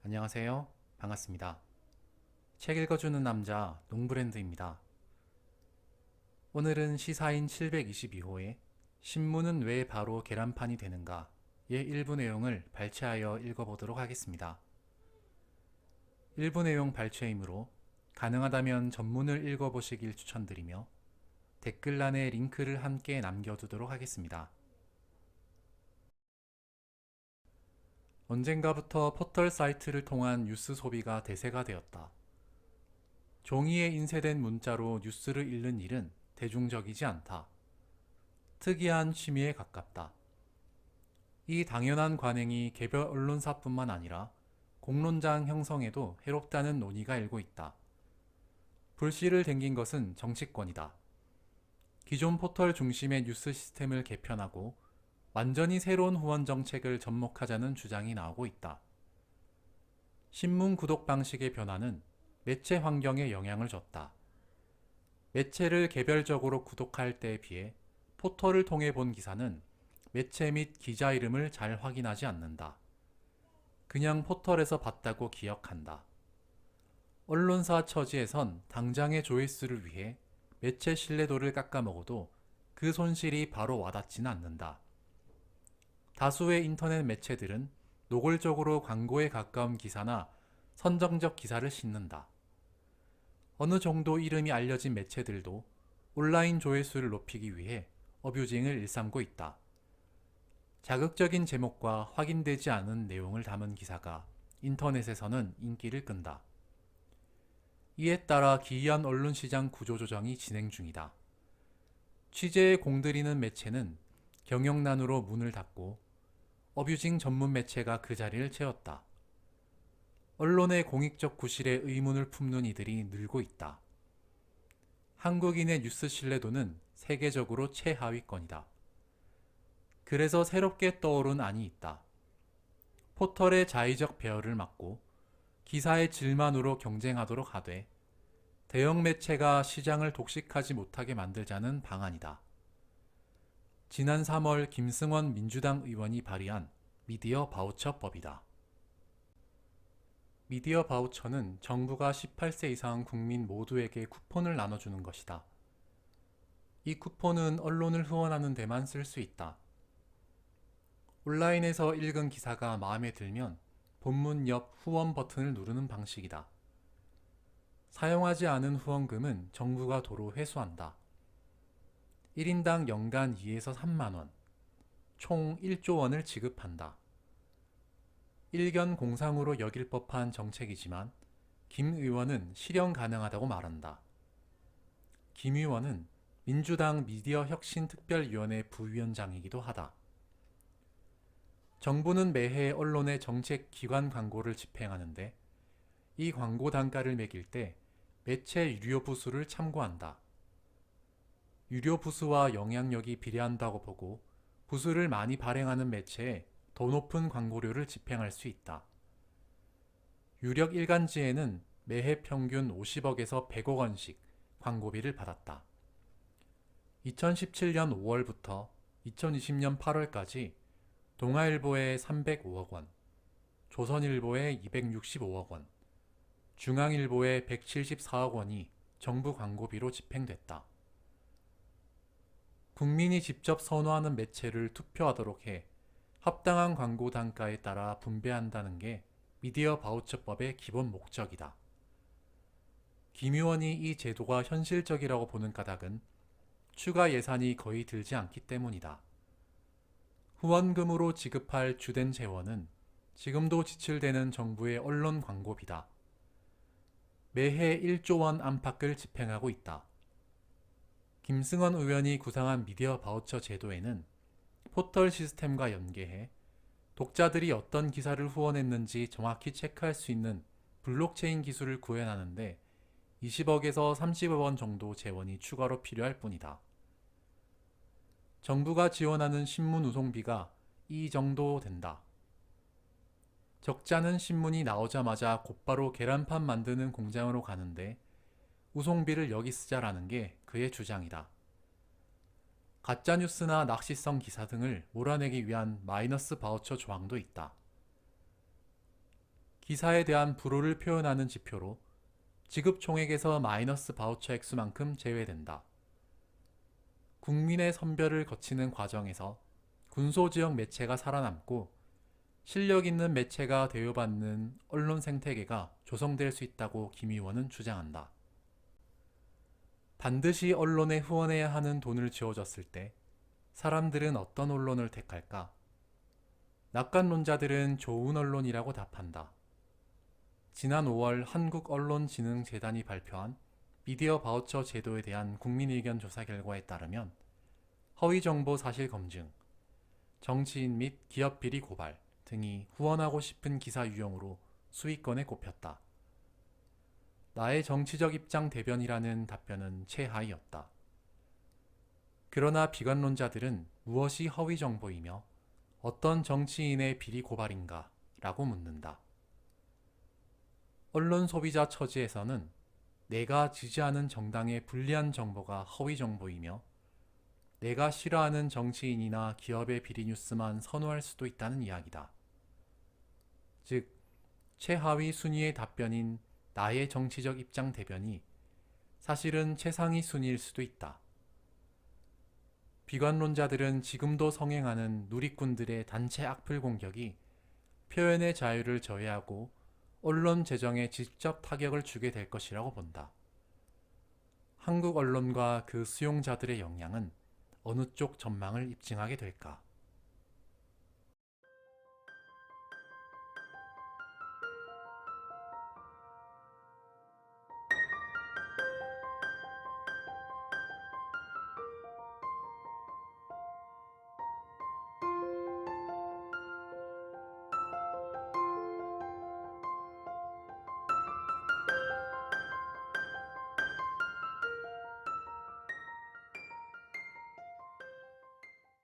안녕하세요. 반갑습니다. 책 읽어주는 남자 농브랜드입니다. 오늘은 시사인 722호에 신문은 왜 바로 계란판이 되는가의 일부 내용을 발췌하여 읽어보도록 하겠습니다. 일부 내용 발췌이므로 가능하다면 전문을 읽어보시길 추천드리며 댓글란에 링크를 함께 남겨두도록 하겠습니다. 언젠가부터 포털 사이트를 통한 뉴스 소비가 대세가 되었다. 종이에 인쇄된 문자로 뉴스를 읽는 일은 대중적이지 않다. 특이한 취미에 가깝다. 이 당연한 관행이 개별 언론사뿐만 아니라 공론장 형성에도 해롭다는 논의가 일고 있다. 불씨를 댕긴 것은 정치권이다. 기존 포털 중심의 뉴스 시스템을 개편하고 완전히 새로운 후원 정책을 접목하자는 주장이 나오고 있다. 신문 구독 방식의 변화는 매체 환경에 영향을 줬다. 매체를 개별적으로 구독할 때에 비해 포털을 통해 본 기사는 매체 및 기자 이름을 잘 확인하지 않는다. 그냥 포털에서 봤다고 기억한다. 언론사 처지에선 당장의 조회수를 위해 매체 신뢰도를 깎아먹어도 그 손실이 바로 와닿지는 않는다. 다수의 인터넷 매체들은 노골적으로 광고에 가까운 기사나 선정적 기사를 싣는다. 어느 정도 이름이 알려진 매체들도 온라인 조회수를 높이기 위해 어뷰징을 일삼고 있다. 자극적인 제목과 확인되지 않은 내용을 담은 기사가 인터넷에서는 인기를 끈다. 이에 따라 기이한 언론시장 구조조정이 진행 중이다. 취재에 공들이는 매체는 경영난으로 문을 닫고 어뷰징 전문 매체가 그 자리를 채웠다. 언론의 공익적 구실에 의문을 품는 이들이 늘고 있다. 한국인의 뉴스 신뢰도는 세계적으로 최하위권이다. 그래서 새롭게 떠오른 안이 있다. 포털의 자의적 배열을 막고 기사의 질만으로 경쟁하도록 하되 대형 매체가 시장을 독식하지 못하게 만들자는 방안이다. 지난 3월 김승원 민주당 의원이 발의한 미디어 바우처법이다. 미디어 바우처는 정부가 18세 이상 국민 모두에게 쿠폰을 나눠주는 것이다. 이 쿠폰은 언론을 후원하는 데만 쓸 수 있다. 온라인에서 읽은 기사가 마음에 들면 본문 옆 후원 버튼을 누르는 방식이다. 사용하지 않은 후원금은 정부가 도로 회수한다. 1인당 연간 2에서 3만 원, 총 1조 원을 지급한다. 일견 공상으로 여길 법한 정책이지만 김 의원은 실현 가능하다고 말한다. 김 의원은 민주당 미디어 혁신 특별위원회 부위원장이기도 하다. 정부는 매해 언론의 정책 기관 광고를 집행하는데 이 광고 단가를 매길 때 매체 유료 부수를 참고한다. 유료 부수와 영향력이 비례한다고 보고 부수를 많이 발행하는 매체에 더 높은 광고료를 집행할 수 있다. 유력 일간지에는 매해 평균 50억에서 100억 원씩 광고비를 받았다. 2017년 5월부터 2020년 8월까지 동아일보에 305억 원, 조선일보에 265억 원, 중앙일보에 174억 원이 정부 광고비로 집행됐다. 국민이 직접 선호하는 매체를 투표하도록 해 합당한 광고 단가에 따라 분배한다는 게 미디어 바우처법의 기본 목적이다. 김 의원이 이 제도가 현실적이라고 보는 까닭은 추가 예산이 거의 들지 않기 때문이다. 후원금으로 지급할 주된 재원은 지금도 지출되는 정부의 언론 광고비다. 매해 1조 원 안팎을 집행하고 있다. 김승원 의원이 구상한 미디어 바우처 제도에는 포털 시스템과 연계해 독자들이 어떤 기사를 후원했는지 정확히 체크할 수 있는 블록체인 기술을 구현하는데 20억에서 30억 원 정도 재원이 추가로 필요할 뿐이다. 정부가 지원하는 신문 운송비가 이 정도 된다. 적자는 신문이 나오자마자 곧바로 계란판 만드는 공장으로 가는데 우송비를 여기 쓰자라는 게 그의 주장이다. 가짜뉴스나 낚시성 기사 등을 몰아내기 위한 마이너스 바우처 조항도 있다. 기사에 대한 불호를 표현하는 지표로 지급 총액에서 마이너스 바우처 액수만큼 제외된다. 국민의 선별을 거치는 과정에서 군소지역 매체가 살아남고 실력 있는 매체가 대우받는 언론 생태계가 조성될 수 있다고 김 의원은 주장한다. 반드시 언론에 후원해야 하는 돈을 쥐어줬을 때 사람들은 어떤 언론을 택할까? 낙관론자들은 좋은 언론이라고 답한다. 지난 5월 한국언론진흥재단이 발표한 미디어 바우처 제도에 대한 국민의견 조사 결과에 따르면 허위정보 사실 검증, 정치인 및 기업 비리 고발 등이 후원하고 싶은 기사 유형으로 수위권에 꼽혔다. 나의 정치적 입장 대변이라는 답변은 최하위였다. 그러나 비관론자들은 무엇이 허위정보이며 어떤 정치인의 비리 고발인가? 라고 묻는다. 언론 소비자 처지에서는 내가 지지하는 정당의 불리한 정보가 허위정보이며 내가 싫어하는 정치인이나 기업의 비리 뉴스만 선호할 수도 있다는 이야기다. 즉, 최하위 순위의 답변인 나의 정치적 입장 대변이 사실은 최상위 순위일 수도 있다. 비관론자들은 지금도 성행하는 누리꾼들의 단체 악플 공격이 표현의 자유를 저해하고 언론 재정에 직접 타격을 주게 될 것이라고 본다. 한국 언론과 그 수용자들의 역량은 어느 쪽 전망을 입증하게 될까?